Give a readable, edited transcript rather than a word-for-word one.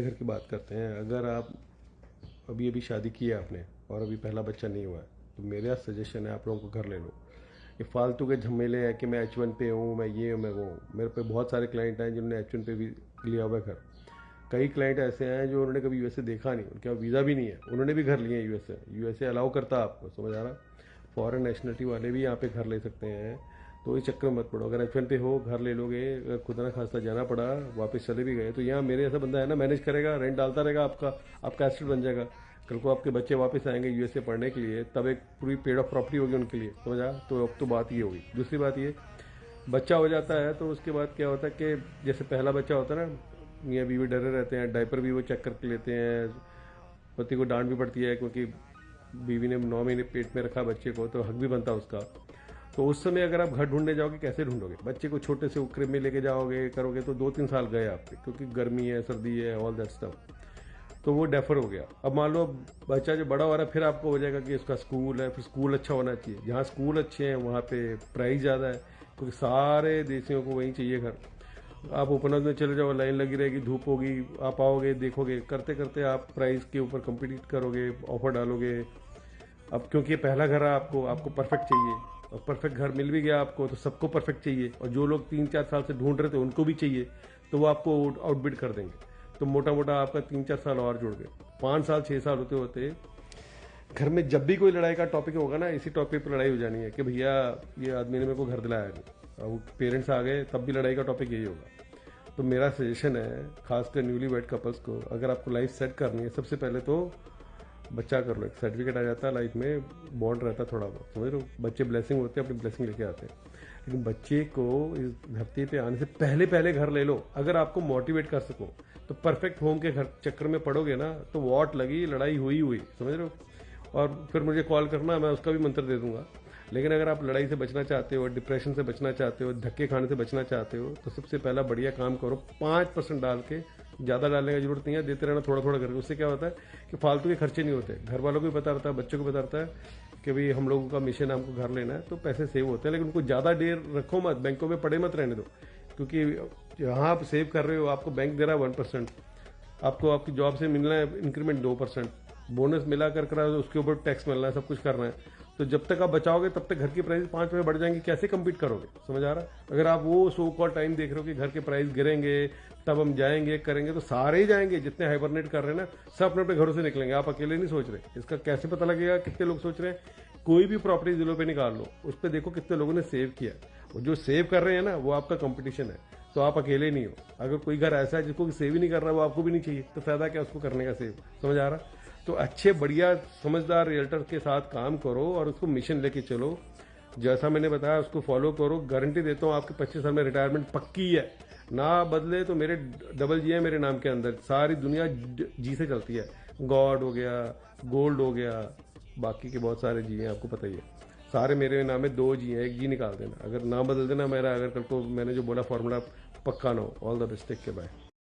घर की बात करते हैं। अगर आप अभी अभी शादी की है आपने और अभी पहला बच्चा नहीं हुआ है, तो मेरा सजेशन है आप लोगों को घर ले लो। ये फालतू के झमेले हैं कि मैं H1 पे हूँ, मैं ये हूँ, मैं वो हूँ। मेरे पे बहुत सारे क्लाइंट हैं जिन्होंने H1 पे भी लिया हुआ है घर। कई क्लाइंट ऐसे हैं जो उन्होंने कभी यूएसए देखा नहीं, उनके पास वीज़ा भी नहीं है, उन्होंने भी घर लिए हैं यूएसए। यूएसए अलाउ करता है आपको, समझ आ रहा। फॉरेन नेशनलिटी वाले भी यहाँ पे घर ले सकते हैं। तो इस चक्कर में मत पड़ो। अगर H1 पे हो घर ले लोगे, अगर खुदा ना खास्ता जाना पड़ा, वापस चले भी गए, तो यहाँ मेरे ऐसा बंदा है ना, मैनेज करेगा, रेंट डालता रहेगा, आपका एसेट बन जाएगा। कल को आपके बच्चे वापस आएंगे यूएसए पढ़ने के लिए, तब एक पूरी पेड ऑफ प्रॉपर्टी होगी उनके लिए, समझा। तो अब तो बात ये होगी। दूसरी बात ये, बच्चा हो जाता है तो उसके बाद क्या होता है कि जैसे पहला बच्चा होता है ना, मियाँ बीवी डरे रहते हैं, डायपर भी वो चेक करके लेते हैं। पति को डांट भी पड़ती है क्योंकि बीवी ने 9 महीने पेट में रखा बच्चे को, तो हक भी बनता है उसका। तो उस समय अगर आप घर ढूंढने जाओगे, कैसे ढूंढोगे? बच्चे को छोटे से क्रिब में लेके जाओगे, करोगे, तो 2-3 साल गए आपके, क्योंकि गर्मी है, सर्दी है, ऑल दैट स्टफ। तो वो डेफर हो गया। अब मान लो बच्चा जो बड़ा हो रहा है, फिर आपको हो जाएगा कि उसका स्कूल है, फिर स्कूल अच्छा होना चाहिए। जहाँ स्कूल अच्छे हैं वहाँ पे प्राइस ज़्यादा है, क्योंकि सारे देशियों को वहीं चाहिए घर। आप ओपन हाउस में चले जाओ, लाइन लगी रहेगी, धूप होगी, आप आओगे, देखोगे, करते करते आप प्राइस के ऊपर कम्पीट करोगे, ऑफर डालोगे। अब क्योंकि ये पहला घर है, आपको परफेक्ट चाहिए, और परफेक्ट घर मिल भी गया आपको, तो सबको परफेक्ट चाहिए, और जो लोग 3-4 साल से ढूंढ रहे थे उनको भी चाहिए, तो वो आपको आउटबिड कर देंगे। तो मोटा मोटा आपका 3-4 साल और जुड़ गए, 5 साल 6 साल होते होते घर में जब भी कोई लड़ाई का टॉपिक होगा ना, इसी टॉपिक पर लड़ाई हो जानी है कि भैया ये आदमी ने मेरे को घर दिलाया नहीं। अब पेरेंट्स आ गए तब भी लड़ाई का टॉपिक यही होगा। तो मेरा सजेशन है, खासकर न्यूली वेड कपल्स को, अगर आपको लाइफ सेट करनी है, सबसे पहले तो बच्चा कर लो। एक सर्टिफिकेट आ जाता है लाइफ में, बॉन्ड रहता है थोड़ा बहुत, समझ लो। बच्चे ब्लेसिंग होते हैं, अपनी ब्लेसिंग लेके आते हैं। लेकिन बच्चे को इस धरती पे आने से पहले पहले घर ले लो। अगर आपको मोटिवेट कर सको तो परफेक्ट होम के घर चक्कर में पड़ोगे ना, तो वॉट लगी, लड़ाई हुई हुई, समझ रहे हो। और फिर मुझे कॉल करना, मैं उसका भी मंत्र दे दूंगा। लेकिन अगर आप लड़ाई से बचना चाहते हो, डिप्रेशन से बचना चाहते हो, धक्के खाने से बचना चाहते हो, तो सबसे पहला बढ़िया काम करो, 5% डाल के, ज़्यादा डालने की जरूरत नहीं है, देते रहना थोड़ा थोड़ा करके। उससे क्या होता है कि फालतू के खर्चे नहीं होते। घर वालों को भी पता रहता है, बच्चों को पता रहता है कि भाई हम लोगों का मिशन है, हमको घर लेना है, तो पैसे सेव होते हैं। लेकिन उनको ज़्यादा देर रखो मत, बैंकों में पड़े मत रहने दो, क्योंकि यहाँ आप सेव कर रहे हो, आपको बैंक दे रहा है 1%, आपको आपकी जॉब से मिलना है इंक्रीमेंट 2%, बोनस मिला कर करा, उसके ऊपर टैक्स मिलना है, सब कुछ करना है। तो जब तक आप बचाओगे तब तक घर की प्राइस 5 रुपये बढ़ जाएंगे, कैसे कम्पीट करोगे, समझ आ रहा। अगर आप वो सो कॉल टाइम देख रहे हो कि घर के प्राइस गिरेंगे तब हम जाएंगे करेंगे, तो सारे ही जाएंगे। जितने हाइबरनेट कर रहे हैं ना, सब अपने अपने घरों से निकलेंगे, आप अकेले नहीं सोच रहे। इसका कैसे पता लगेगा कितने लोग सोच रहे हैं? कोई भी प्रॉपर्टी जिलों पे निकाल लो, उस पर देखो कितने लोगों ने सेव किया। वो जो सेव कर रहे हैं ना, वो आपका कंपटीशन है, तो आप अकेले नहीं हो। अगर कोई घर ऐसा है जिसको सेव ही नहीं कर रहा, वो आपको भी नहीं चाहिए, तो फायदा क्या उसको करने का सेव, समझ आ रहा। तो अच्छे बढ़िया समझदार रियल्टर के साथ काम करो और उसको मिशन लेके चलो। जैसा मैंने बताया उसको फॉलो करो। गारंटी देता हूँ आपके 25 साल में रिटायरमेंट पक्की है। ना बदले तो मेरे डबल जी है मेरे नाम के अंदर, सारी दुनिया जी से चलती है। गॉड हो गया, गोल्ड हो गया, बाकी के बहुत सारे जी हैं, आपको पता ही है। सारे मेरे नाम में 2 जी हैं, 1 जी निकाल देना। अगर नाम बदल देना मेरा, अगर कल को मैंने जो बोला फॉर्मूला पक्का ना हो। ऑल द बेस्ट, टेक के, बाय।